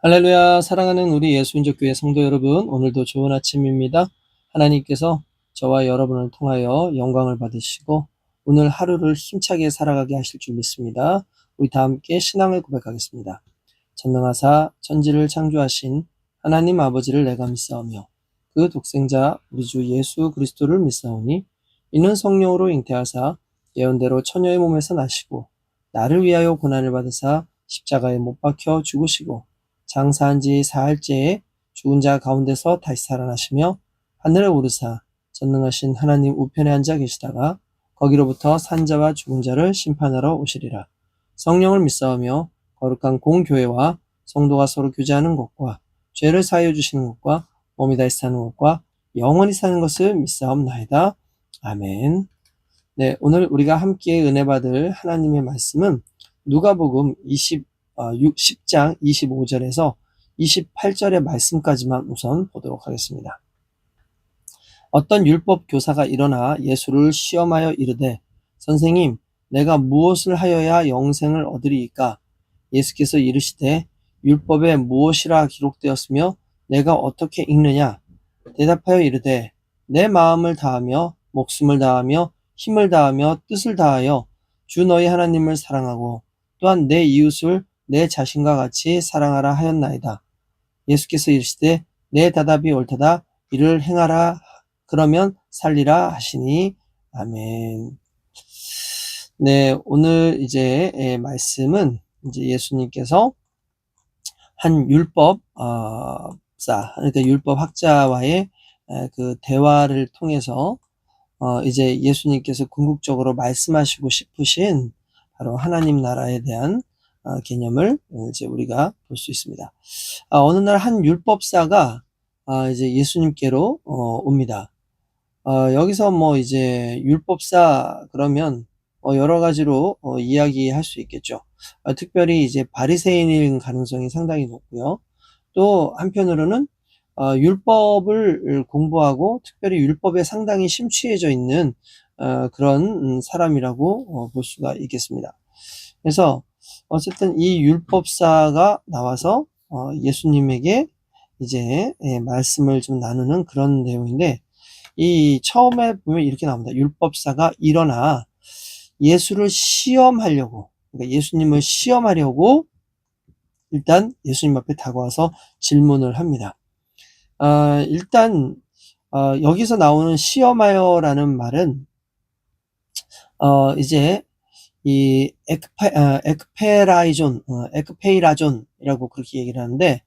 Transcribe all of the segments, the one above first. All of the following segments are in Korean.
할렐루야, 사랑하는 우리 예수인족교회 성도 여러분, 오늘도 좋은 아침입니다. 하나님께서 저와 여러분을 통하여 영광을 받으시고 오늘 하루를 힘차게 살아가게 하실 줄 믿습니다. 우리 다 함께 신앙을 고백하겠습니다. 전능하사 천지를 창조하신 하나님 아버지를 내가 믿사오며 그 독생자 우리 주 예수 그리스도를 믿사오니 이는 성령으로 잉태하사 예언대로 처녀의 몸에서 나시고 나를 위하여 고난을 받으사 십자가에 못 박혀 죽으시고 장사한 지 사흘째에 죽은 자 가운데서 다시 살아나시며 하늘에 오르사 전능하신 하나님 우편에 앉아 계시다가 거기로부터 산자와 죽은 자를 심판하러 오시리라. 성령을 믿사오며 거룩한 공교회와 성도가 서로 교제하는 것과 죄를 사하여 주시는 것과 몸이 다시 사는 것과 영원히 사는 것을 믿사옵나이다. 아멘. 네, 오늘 우리가 함께 은혜 받을 하나님의 말씀은 누가복음 10장 25절에서 28절의 말씀까지만 우선 보도록 하겠습니다. 어떤 율법 교사가 일어나 예수를 시험하여 이르되 선생님, 내가 무엇을 하여야 영생을 얻으리이까? 예수께서 이르시되 율법에 무엇이라 기록되었으며 내가 어떻게 읽느냐? 대답하여 이르되 내 마음을 다하며 목숨을 다하며 힘을 다하며 뜻을 다하여 주 너희 하나님을 사랑하고 또한 내 이웃을 내 자신과 같이 사랑하라 하였나이다. 예수께서 이르시되 내 대답이 옳도다. 이를 행하라. 그러면 살리라 하시니. 아멘. 네, 오늘 이제 말씀은 이제 예수님께서 한 그러니까 율법 학자와의 그 대화를 통해서 이제 예수님께서 궁극적으로 말씀하시고 싶으신 바로 하나님 나라에 대한 개념을 이제 우리가 볼 수 있습니다. 어느 날 한 율법사가 이제 예수님께로 옵니다. 여기서 뭐 이제 율법사 그러면 여러 가지로 이야기할 수 있겠죠. 특별히 이제 바리새인일 가능성이 상당히 높고요. 또 한편으로는 율법을 공부하고 특별히 율법에 상당히 심취해져 있는 그런 사람이라고 볼 수가 있겠습니다. 그래서 어쨌든 이 율법사가 나와서 예수님에게 이제 말씀을 좀 나누는 그런 내용인데, 이 처음에 보면 이렇게 나옵니다. 율법사가 일어나 예수를 시험하려고, 그러니까 예수님을 시험하려고 일단 예수님 앞에 다가와서 질문을 합니다. 일단 여기서 나오는 시험하여라는 말은 이제 이 에크페이라존이라고 그렇게 얘기를 하는데,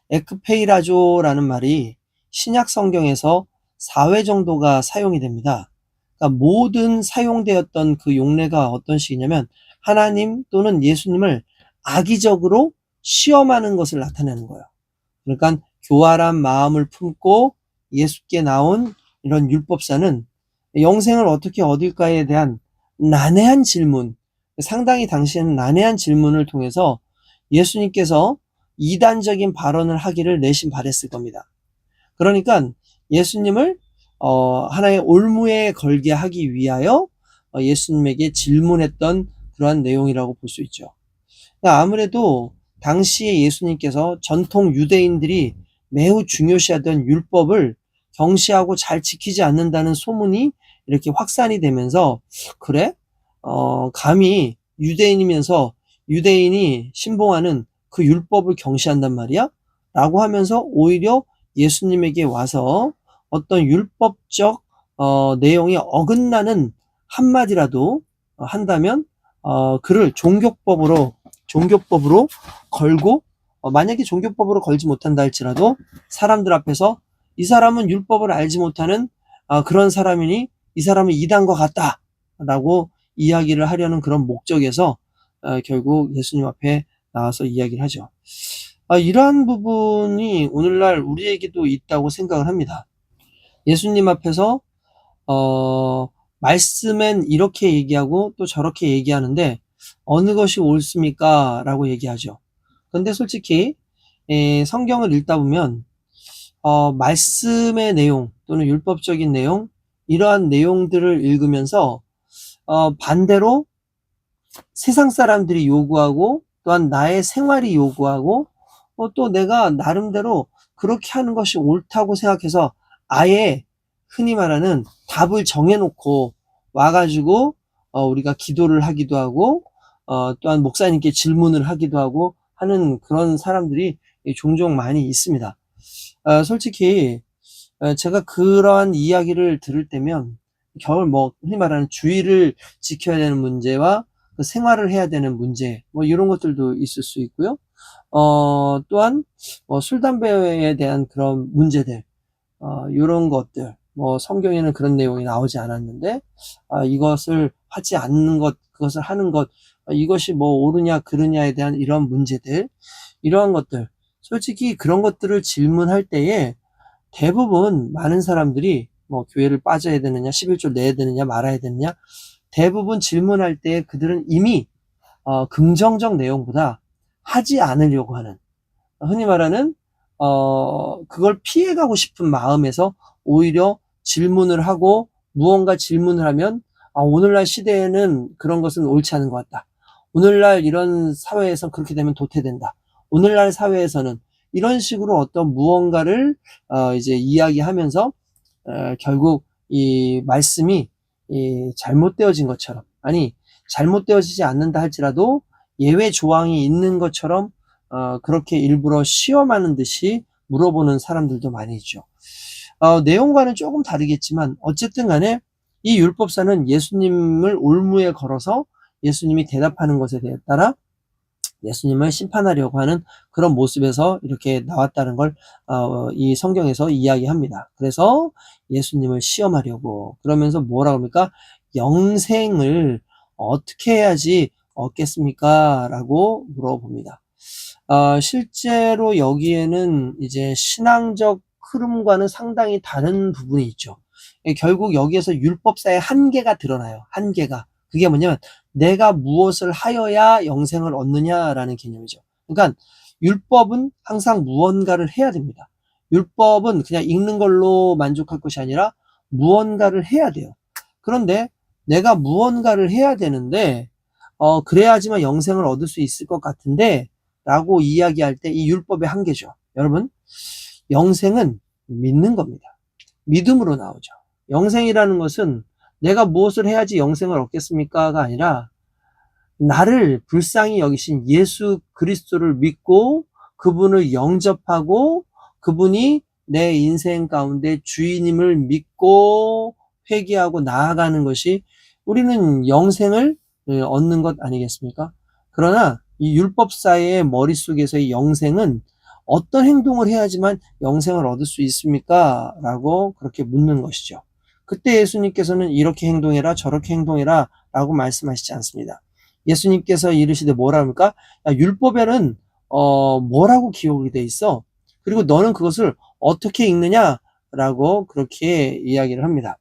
에크페이라조라는 말이 신약 성경에서 4회 정도가 사용이 됩니다. 그러니까 모든 사용되었던 그 용례가 어떤 식이냐면 하나님 또는 예수님을 악의적으로 시험하는 것을 나타내는 거예요. 그러니까 교활한 마음을 품고 예수께 나온 이런 율법사는 영생을 어떻게 얻을까에 대한 난해한 질문, 상당히 당시에는 난해한 질문을 통해서 예수님께서 이단적인 발언을 하기를 내심 바랬을 겁니다. 그러니까 예수님을 하나의 올무에 걸게 하기 위하여 예수님에게 질문했던 그러한 내용이라고 볼 수 있죠. 그러니까 아무래도 당시에 예수님께서 전통 유대인들이 매우 중요시하던 율법을 경시하고 잘 지키지 않는다는 소문이 이렇게 확산이 되면서, 그래? 감히 유대인이면서 유대인이 신봉하는 그 율법을 경시한단 말이야? 라고 하면서 오히려 예수님에게 와서 어떤 율법적 내용이 어긋나는 한마디라도 한다면 그를 종교법으로 걸고, 만약에 종교법으로 걸지 못한다 할지라도 사람들 앞에서 이 사람은 율법을 알지 못하는 그런 사람이니 이 사람은 이단과 같다 라고 이야기를 하려는 그런 목적에서 결국 예수님 앞에 나와서 이야기를 하죠. 이러한 부분이 오늘날 우리에게도 있다고 생각을 합니다. 예수님 앞에서 말씀엔 이렇게 얘기하고 또 저렇게 얘기하는데 어느 것이 옳습니까? 라고 얘기하죠. 근데 솔직히 성경을 읽다 보면 말씀의 내용 또는 율법적인 내용, 이러한 내용들을 읽으면서 반대로 세상 사람들이 요구하고 또한 나의 생활이 요구하고 또 내가 나름대로 그렇게 하는 것이 옳다고 생각해서 아예 흔히 말하는 답을 정해놓고 와가지고 우리가 기도를 하기도 하고 또한 목사님께 질문을 하기도 하고 하는 그런 사람들이 종종 많이 있습니다. 솔직히 제가 그러한 이야기를 들을 때면 겨울 흔히 말하는 주의를 지켜야 되는 문제와 그 생활을 해야 되는 문제 이런 것들도 있을 수 있고요. 또한 술, 담배에 대한 그런 문제들 요런 것들 성경에는 그런 내용이 나오지 않았는데 이것을 하지 않는 것, 그것을 하는 것 이것이 옳으냐 그르냐에 대한 이런 문제들, 이러한 것들, 솔직히 그런 것들을 질문할 때에 대부분 많은 사람들이 교회를 빠져야 되느냐, 11조 내야 되느냐, 말아야 되느냐, 대부분 질문할 때 그들은 이미 긍정적 내용보다 하지 않으려고 하는, 흔히 말하는 그걸 피해가고 싶은 마음에서 오히려 질문을 하고 무언가 질문을 하면 오늘날 시대에는 그런 것은 옳지 않은 것 같다. 오늘날 이런 사회에서 그렇게 되면 도태된다. 오늘날 사회에서는 이런 식으로 어떤 무언가를 이제 이야기하면서 결국 이 말씀이 잘못되어진 것처럼, 아니 잘못되어지지 않는다 할지라도 예외 조항이 있는 것처럼 그렇게 일부러 시험하는 듯이 물어보는 사람들도 많이 있죠. 내용과는 조금 다르겠지만 어쨌든 간에 이 율법사는 예수님을 올무에 걸어서 예수님이 대답하는 것에 따라 예수님을 심판하려고 하는 그런 모습에서 이렇게 나왔다는 걸 이 성경에서 이야기합니다. 그래서 예수님을 시험하려고, 그러면서 뭐라고 합니까? 영생을 어떻게 해야지 얻겠습니까? 라고 물어봅니다. 실제로 여기에는 이제 신앙적 흐름과는 상당히 다른 부분이 있죠. 결국 여기에서 율법사의 한계가 드러나요. 한계가. 그게 뭐냐면 내가 무엇을 하여야 영생을 얻느냐라는 개념이죠. 그러니까 율법은 항상 무언가를 해야 됩니다. 율법은 그냥 읽는 걸로 만족할 것이 아니라 무언가를 해야 돼요. 그런데 내가 무언가를 해야 되는데 그래야지만 영생을 얻을 수 있을 것 같은데 라고 이야기할 때 이 율법의 한계죠. 여러분, 영생은 믿는 겁니다. 믿음으로 나오죠. 영생이라는 것은 내가 무엇을 해야지 영생을 얻겠습니까가 아니라 나를 불쌍히 여기신 예수 그리스도를 믿고 그분을 영접하고 그분이 내 인생 가운데 주인임을 믿고 회개하고 나아가는 것이 우리는 영생을 얻는 것 아니겠습니까? 그러나 이 율법사의 머릿속에서의 영생은 어떤 행동을 해야지만 영생을 얻을 수 있습니까? 라고 그렇게 묻는 것이죠. 그때 예수님께서는 이렇게 행동해라 저렇게 행동해라 라고 말씀하시지 않습니다. 예수님께서 이르시되 뭐라 합니까? 율법에는 뭐라고 기록이 돼 있어? 그리고 너는 그것을 어떻게 읽느냐? 라고 그렇게 이야기를 합니다.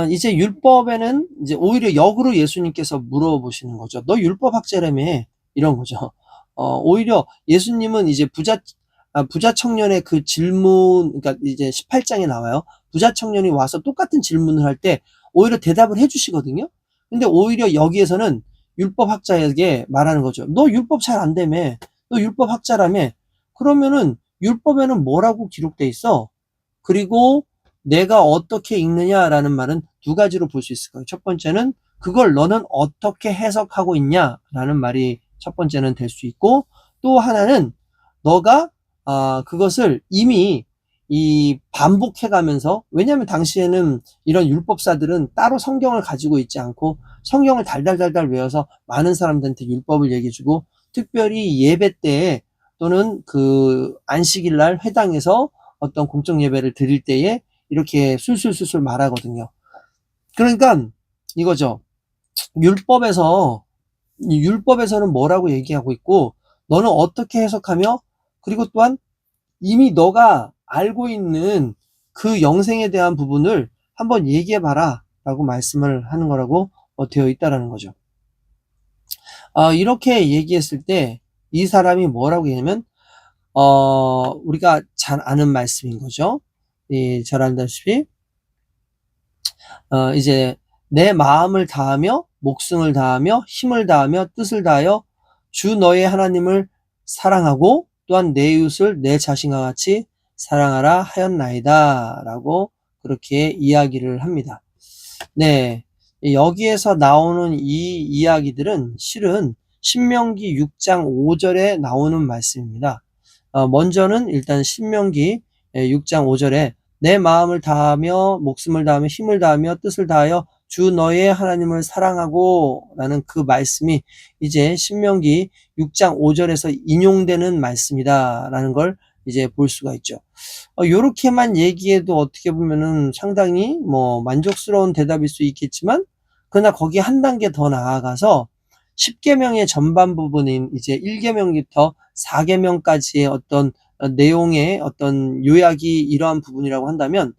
이제 율법에는 이제 오히려 역으로 예수님께서 물어보시는 거죠. 너 율법 학자라며? 이런 거죠. 오히려 예수님은 이제 부자 청년의 그 질문, 그러니까 이제 18장에 나와요. 부자 청년이 와서 똑같은 질문을 할 때 오히려 대답을 해주시거든요. 근데 오히려 여기에서는 율법 학자에게 말하는 거죠. 너 율법 잘 안 되며? 너 율법 학자라며? 그러면은 율법에는 뭐라고 기록돼 있어? 그리고 내가 어떻게 읽느냐라는 말은 두 가지로 볼 수 있을 거예요. 첫 번째는 그걸 너는 어떻게 해석하고 있냐라는 말이 첫 번째는 될 수 있고, 또 하나는 너가 그것을 이미 반복해가면서, 왜냐하면 당시에는 이런 율법사들은 따로 성경을 가지고 있지 않고 성경을 달달달달 외워서 많은 사람들한테 율법을 얘기해주고, 특별히 예배 때 또는 그 안식일날 회당에서 어떤 공적 예배를 드릴 때에 이렇게 술술술술 말하거든요. 그러니까 이거죠. 율법에서는 뭐라고 얘기하고 있고 너는 어떻게 해석하며, 그리고 또한 이미 너가 알고 있는 그 영생에 대한 부분을 한번 얘기해봐라 라고 말씀을 하는 거라고 되어 있다라는 거죠. 이렇게 얘기했을 때 이 사람이 뭐라고 얘기하냐면 우리가 잘 아는 말씀인 거죠. 잘 알다시피 이제 내 마음을 다하며 목숨을 다하며 힘을 다하며 뜻을 다하여 주 너의 하나님을 사랑하고 또한 내 이웃을 내 자신과 같이 사랑하라 하였나이다 라고 그렇게 이야기를 합니다. 네, 여기에서 나오는 이 이야기들은 실은 신명기 6장 5절에 나오는 말씀입니다. 먼저는 일단 신명기 6장 5절에 내 마음을 다하며 목숨을 다하며 힘을 다하며 뜻을 다하여 주 너의 하나님을 사랑하고 라는 그 말씀이 이제 신명기 6장 5절에서 인용되는 말씀이다 라는 걸 이제 볼 수가 있죠. 요렇게만 얘기해도 어떻게 보면은 상당히 만족스러운 대답일 수 있겠지만, 그러나 거기 한 단계 더 나아가서 10계명의 전반 부분인 이제 1계명부터 4계명까지의 어떤 내용의 어떤 요약이 이러한 부분이라고 한다면,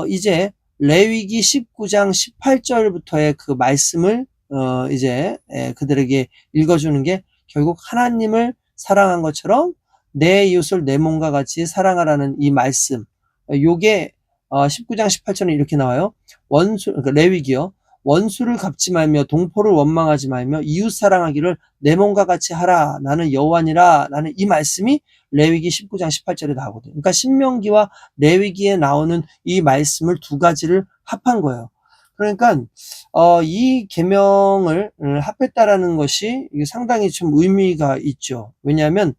이제 레위기 19장 18절부터의 그 말씀을 이제 그들에게 읽어주는 게 결국 하나님을 사랑한 것처럼 내 이웃을 내 몸과 같이 사랑하라는 이 말씀. 요게 19장 18절에 이렇게 나와요. 그러니까 레위기요. 원수를 갚지 말며 동포를 원망하지 말며 이웃 사랑하기를 내 몸과 같이 하라. 나는 여호와니라. 라는 이 말씀이 레위기 19장 18절에 나오거든요. 그러니까 신명기와 레위기에 나오는 이 말씀을 두 가지를 합한 거예요. 그러니까 이 계명을 합했다라는 것이 상당히 좀 의미가 있죠. 왜냐하면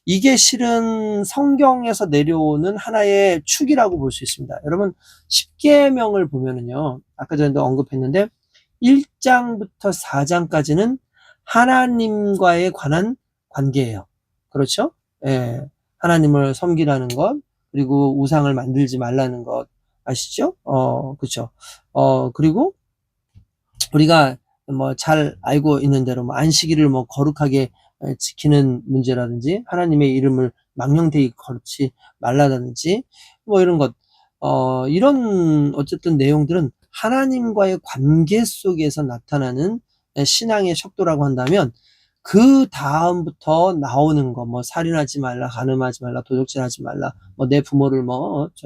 이게 실은 성경에서 내려오는 하나의 축이라고 볼 수 있습니다. 여러분 10계명을 보면은요, 아까 전에도 언급했는데 1장부터 4장까지는 하나님과에 관한 관계예요. 그렇죠? 예, 하나님을 섬기라는 것, 그리고 우상을 만들지 말라는 것 아시죠? 그렇죠. 그리고 우리가 잘 알고 있는 대로 안식일을 거룩하게 지키는 문제라든지 하나님의 이름을 망령되이 거르지 말라든지 이런 것, 이런 어쨌든 내용들은 하나님과의 관계 속에서 나타나는 신앙의 척도라고 한다면, 그 다음부터 나오는 거, 살인하지 말라, 간음하지 말라, 도적질하지 말라, 내 부모를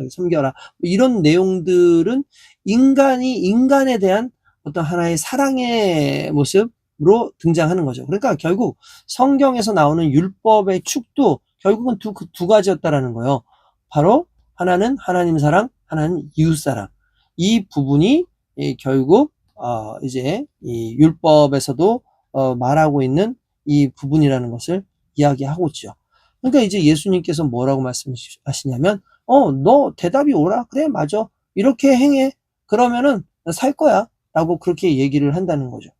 섬겨라, 이런 내용들은 인간이 인간에 대한 어떤 하나의 사랑의 모습으로 등장하는 거죠. 그러니까 결국 성경에서 나오는 율법의 축도 결국은 두 가지였다라는 거예요. 바로 하나는 하나님 사랑, 하나는 이웃 사랑. 이 부분이 결국 이제 이 율법에서도 말하고 있는 이 부분이라는 것을 이야기하고 있죠. 그러니까 이제 예수님께서 뭐라고 말씀하시냐면, 너 대답이 오라? 그래, 맞아. 이렇게 행해. 그러면은 살 거야. 라고 그렇게 얘기를 한다는 거죠.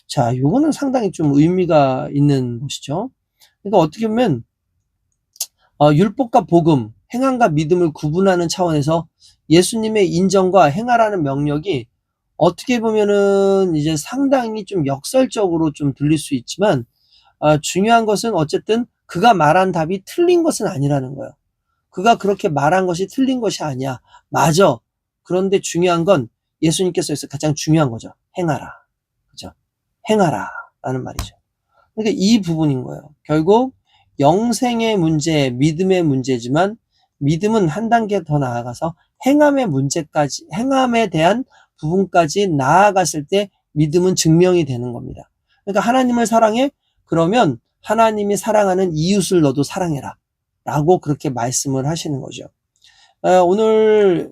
자, 요거는 상당히 좀 의미가 있는 것이죠. 그러니까 어떻게 보면 율법과 복음, 행함과 믿음을 구분하는 차원에서 예수님의 인정과 행하라는 명령이 어떻게 보면은 이제 상당히 좀 역설적으로 좀 들릴 수 있지만, 중요한 것은 어쨌든 그가 말한 답이 틀린 것은 아니라는 거예요. 그가 그렇게 말한 것이 틀린 것이 아니야. 맞아. 그런데 중요한 건 예수님께서 여기서 가장 중요한 거죠. 행하라. 그죠? 행하라. 라는 말이죠. 그러니까 이 부분인 거예요. 결국 영생의 문제, 믿음의 문제지만 믿음은 한 단계 더 나아가서 행함의 문제까지, 행함에 대한 부분까지 나아갔을 때 믿음은 증명이 되는 겁니다. 그러니까 하나님을 사랑해? 그러면 하나님이 사랑하는 이웃을 너도 사랑해라. 라고 그렇게 말씀을 하시는 거죠. 오늘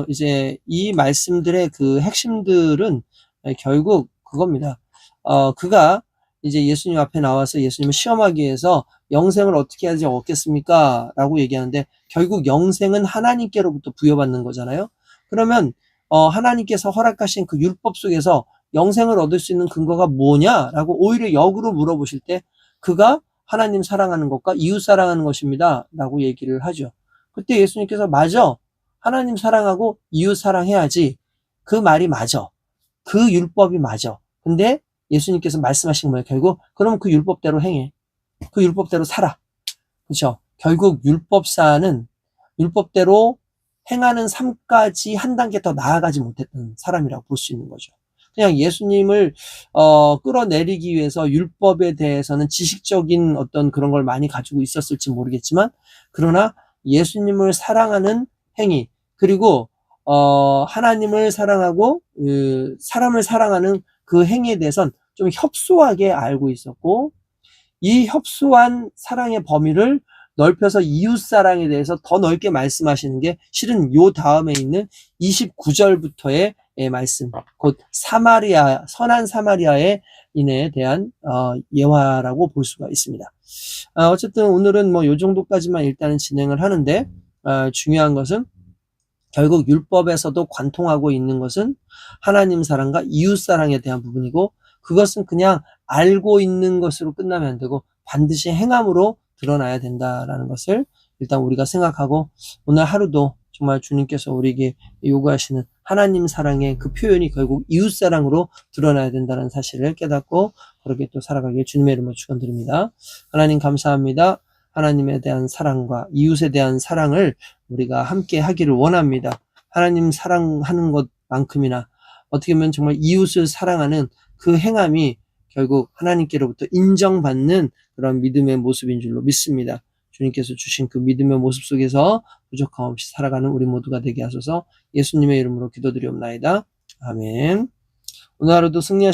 이제 이 말씀들의 그 핵심들은 결국 그겁니다. 그가 이제 예수님 앞에 나와서 예수님을 시험하기 위해서 영생을 어떻게 해야지 얻겠습니까? 라고 얘기하는데, 결국 영생은 하나님께로부터 부여받는 거잖아요. 그러면 하나님께서 허락하신 그 율법 속에서 영생을 얻을 수 있는 근거가 뭐냐? 라고 오히려 역으로 물어보실 때, 그가 하나님 사랑하는 것과 이웃 사랑하는 것입니다. 라고 얘기를 하죠. 그때 예수님께서 맞아. 하나님 사랑하고 이웃 사랑해야지. 그 말이 맞아. 그 율법이 맞아. 근데 예수님께서 말씀하신 거예요. 결국 그럼 그 율법대로 행해. 그 율법대로 살아. 그렇죠? 결국 율법사는 율법대로 행하는 삶까지 한 단계 더 나아가지 못했던 사람이라고 볼 수 있는 거죠. 그냥 예수님을 끌어내리기 위해서 율법에 대해서는 지식적인 어떤 그런 걸 많이 가지고 있었을지 모르겠지만, 그러나 예수님을 사랑하는 행위, 그리고 하나님을 사랑하고 사람을 사랑하는 그 행위에 대해서는 좀 협소하게 알고 있었고, 이 협소한 사랑의 범위를 넓혀서 이웃사랑에 대해서 더 넓게 말씀하시는 게 실은 요 다음에 있는 29절부터의 말씀, 곧 사마리아, 선한 사마리아의 인에 대한 예화라고 볼 수가 있습니다. 어쨌든 오늘은 뭐 요 정도까지만 일단은 진행을 하는데, 중요한 것은 결국 율법에서도 관통하고 있는 것은 하나님 사랑과 이웃 사랑에 대한 부분이고, 그것은 그냥 알고 있는 것으로 끝나면 안 되고 반드시 행함으로 드러나야 된다라는 것을 일단 우리가 생각하고, 오늘 하루도 정말 주님께서 우리에게 요구하시는 하나님 사랑의 그 표현이 결국 이웃 사랑으로 드러나야 된다는 사실을 깨닫고 그렇게 또 살아가길 주님의 이름으로 축원드립니다. 하나님 감사합니다. 하나님에 대한 사랑과 이웃에 대한 사랑을 우리가 함께 하기를 원합니다. 하나님 사랑하는 것만큼이나 어떻게 보면 정말 이웃을 사랑하는 그 행함이 결국 하나님께로부터 인정받는 그런 믿음의 모습인 줄로 믿습니다. 주님께서 주신 그 믿음의 모습 속에서 부족함 없이 살아가는 우리 모두가 되게 하소서. 예수님의 이름으로 기도드리옵나이다. 아멘. 오늘 하루도 승리하시기